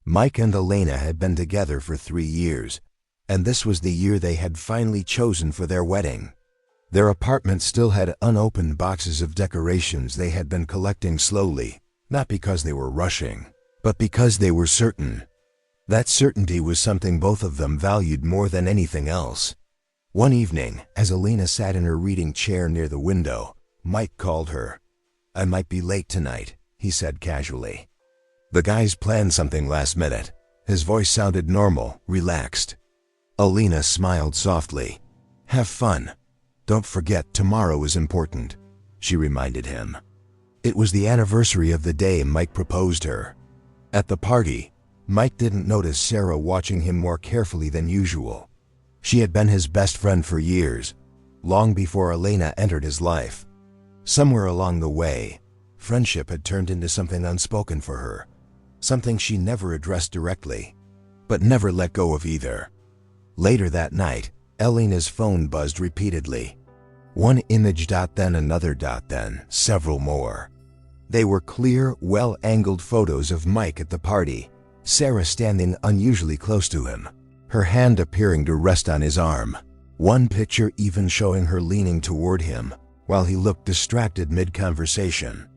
Mike and Elena had been together for 3 years, and this was the year they had finally chosen for their wedding. Their apartment still had unopened boxes of decorations they had been collecting slowly, not because they were rushing, but because they were certain. That certainty was something both of them valued more than anything else. One evening, as Elena sat in her reading chair near the window, Mike called her. "I might be late tonight," he said casually. The guys planned something last minute. His voice sounded normal, relaxed. Elena smiled softly. "Have fun. Don't forget tomorrow is important," she reminded him. It was the anniversary of the day Mike proposed her. At the party, Mike didn't notice Sarah watching him more carefully than usual. She had been his best friend for years, long before Elena entered his life. Somewhere along the way, friendship had turned into something unspoken for her, something she never addressed directly, but never let go of either. Later that night, Elena's phone buzzed repeatedly. One image, then another, then several more. They were clear, well-angled photos of Mike at the party, Sarah standing unusually close to him, her hand appearing to rest on his arm. One picture even showing her leaning toward him, while he looked distracted mid-conversation.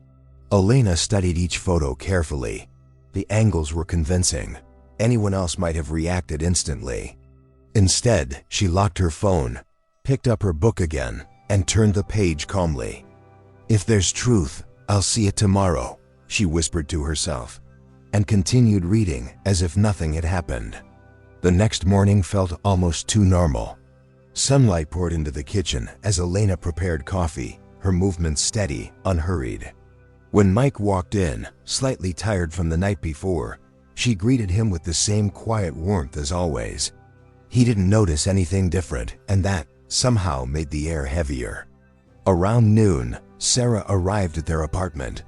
Elena studied each photo carefully. The angles were convincing. Anyone else might have reacted instantly. Instead, she locked her phone, picked up her book again, and turned the page calmly. "If there's truth, I'll see it tomorrow," she whispered to herself, and continued reading as if nothing had happened. The next morning felt almost too normal. Sunlight poured into the kitchen as Elena prepared coffee, her movements steady, unhurried. When Mike walked in, slightly tired from the night before, she greeted him with the same quiet warmth as always. He didn't notice anything different, and that somehow made the air heavier. Around noon, Sarah arrived at their apartment.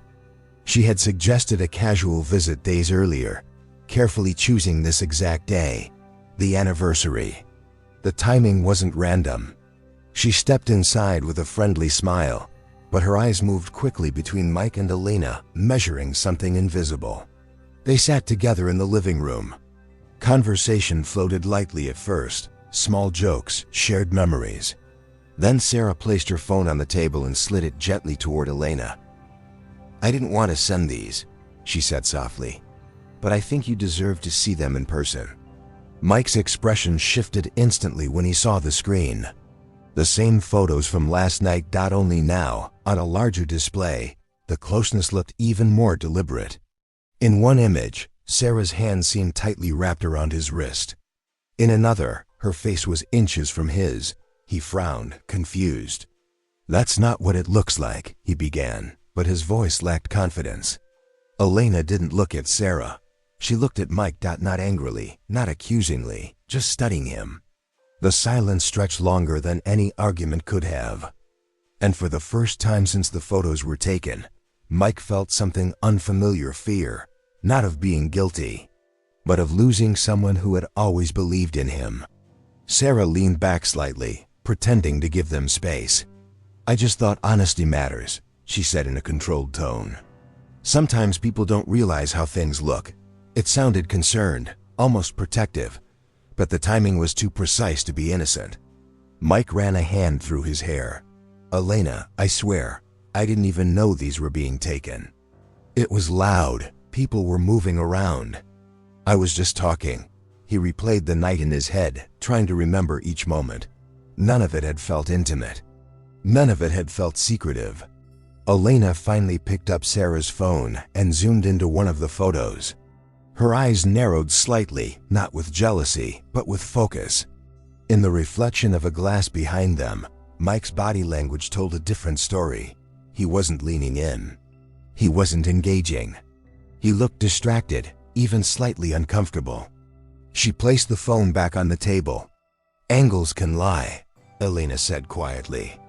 She had suggested a casual visit days earlier, carefully choosing this exact day, the anniversary. The timing wasn't random. She stepped inside with a friendly smile, but her eyes moved quickly between Mike and Elena, measuring something invisible. They sat together in the living room. Conversation floated lightly at first, small jokes, shared memories. Then Sarah placed her phone on the table and slid it gently toward Elena. "I didn't want to send these," she said softly, "but I think you deserve to see them in person." Mike's expression shifted instantly when he saw the screen. The same photos from last night, only now, on a larger display, the closeness looked even more deliberate. In one image, Sarah's hand seemed tightly wrapped around his wrist. In another, her face was inches from his. He frowned, confused. "That's not what it looks like," he began, but his voice lacked confidence. Elena didn't look at Sarah. She looked at Mike, not angrily, not accusingly, just studying him. The silence stretched longer than any argument could have. And for the first time since the photos were taken, Mike felt something unfamiliar, fear, not of being guilty, but of losing someone who had always believed in him. Sarah leaned back slightly, pretending to give them space. "I just thought honesty matters," she said in a controlled tone. "Sometimes people don't realize how things look." It sounded concerned, almost protective, but the timing was too precise to be innocent. Mike ran a hand through his hair. "Elena, I swear, I didn't even know these were being taken. It was loud. People were moving around. I was just talking." He replayed the night in his head, trying to remember each moment. None of it had felt intimate. None of it had felt secretive. Elena finally picked up Sarah's phone and zoomed into one of the photos. Her eyes narrowed slightly, not with jealousy, but with focus. In the reflection of a glass behind them, Mike's body language told a different story. He wasn't leaning in. He wasn't engaging. He looked distracted, even slightly uncomfortable. She placed the phone back on the table. "Angles can lie," Elena said quietly.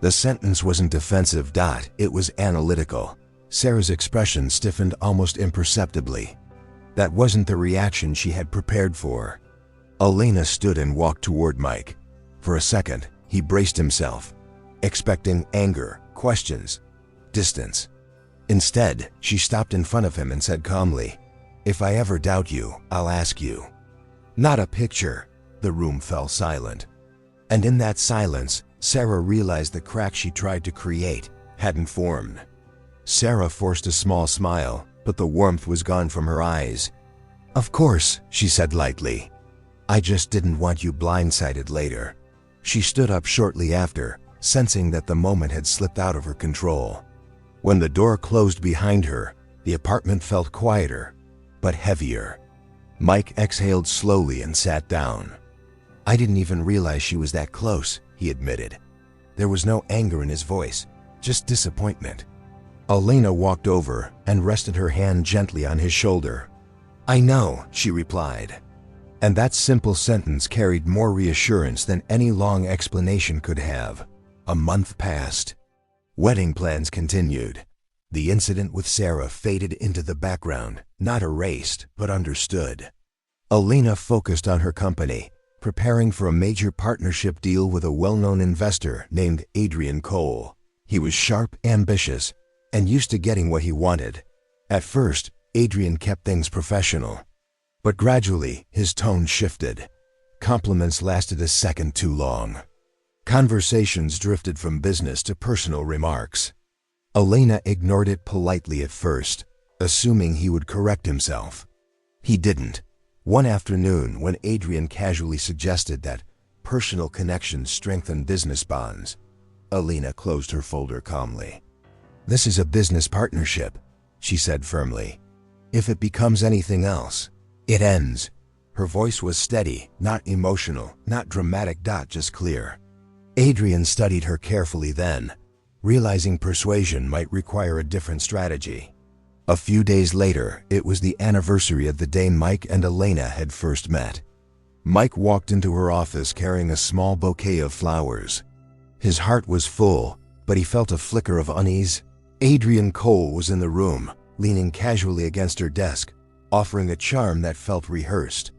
The sentence wasn't defensive. It was analytical. Sarah's expression stiffened almost imperceptibly. That wasn't the reaction she had prepared for. Elena stood and walked toward Mike. For a second, he braced himself, expecting anger, questions, distance. Instead, she stopped in front of him and said calmly, If I ever doubt you, I'll ask you. Not a picture. The room fell silent. And in that silence, Sarah realized the crack she tried to create hadn't formed. Sarah forced a small smile, but the warmth was gone from her eyes. Of course, she said lightly. I just didn't want you blindsided later. She stood up shortly after, sensing that the moment had slipped out of her control. When the door closed behind her, the apartment felt quieter, but heavier. Mike exhaled slowly and sat down. I didn't even realize she was that close, he admitted. There was no anger in his voice, just disappointment. Elena walked over and rested her hand gently on his shoulder. I know, she replied. And that simple sentence carried more reassurance than any long explanation could have. A month passed. Wedding plans continued. The incident with Sarah faded into the background, not erased, but understood. Elena focused on her company, preparing for a major partnership deal with a well-known investor named Adrian Cole. He was sharp, ambitious, and used to getting what he wanted. At first, Adrian kept things professional. But gradually, his tone shifted. Compliments lasted a second too long. Conversations drifted from business to personal remarks. Elena ignored it politely at first, assuming he would correct himself. He didn't. One afternoon, when Adrian casually suggested that personal connections strengthen business bonds, Elena closed her folder calmly. This is a business partnership, she said firmly. If it becomes anything else, it ends. Her voice was steady, not emotional, not dramatic, just clear. Adrian studied her carefully then, realizing persuasion might require a different strategy. A few days later, it was the anniversary of the day Mike and Elena had first met. Mike walked into her office carrying a small bouquet of flowers. His heart was full, but he felt a flicker of unease. Adrian Cole was in the room, leaning casually against her desk, offering a charm that felt rehearsed.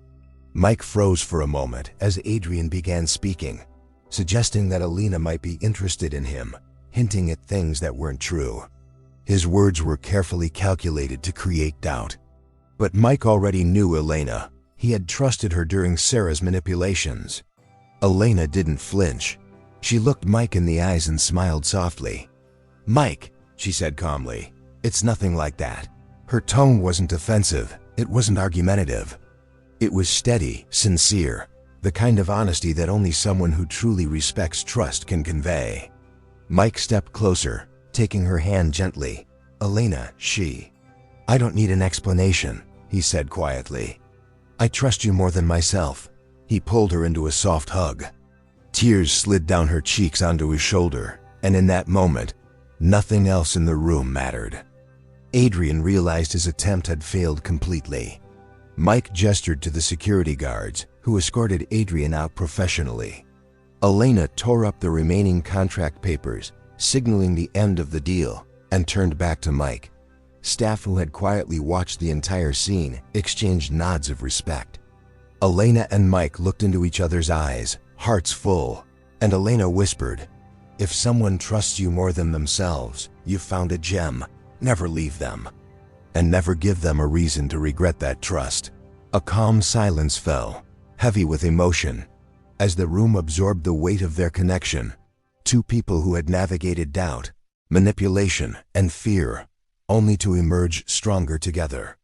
Mike froze for a moment as Adrian began speaking, suggesting that Elena might be interested in him, hinting at things that weren't true. His words were carefully calculated to create doubt. But Mike already knew Elena. He had trusted her during Sarah's manipulations. Elena didn't flinch. She looked Mike in the eyes and smiled softly. Mike, she said calmly, it's nothing like that. Her tone wasn't offensive. It wasn't argumentative. It was steady, sincere, the kind of honesty that only someone who truly respects trust can convey. Mike stepped closer, taking her hand gently. Elena, I don't need an explanation, he said quietly. I trust you more than myself. He pulled her into a soft hug. Tears slid down her cheeks onto his shoulder, and in that moment, nothing else in the room mattered. Adrian realized his attempt had failed completely. Mike gestured to the security guards, who escorted Adrian out professionally. Elena tore up the remaining contract papers, signaling the end of the deal, and turned back to Mike. Staff who had quietly watched the entire scene exchanged nods of respect. Elena and Mike looked into each other's eyes, hearts full, and Elena whispered, If someone trusts you more than themselves, you've found a gem. Never leave them. And never give them a reason to regret that trust. A calm silence fell, heavy with emotion, as the room absorbed the weight of their connection. Two people who had navigated doubt, manipulation, and fear, only to emerge stronger together.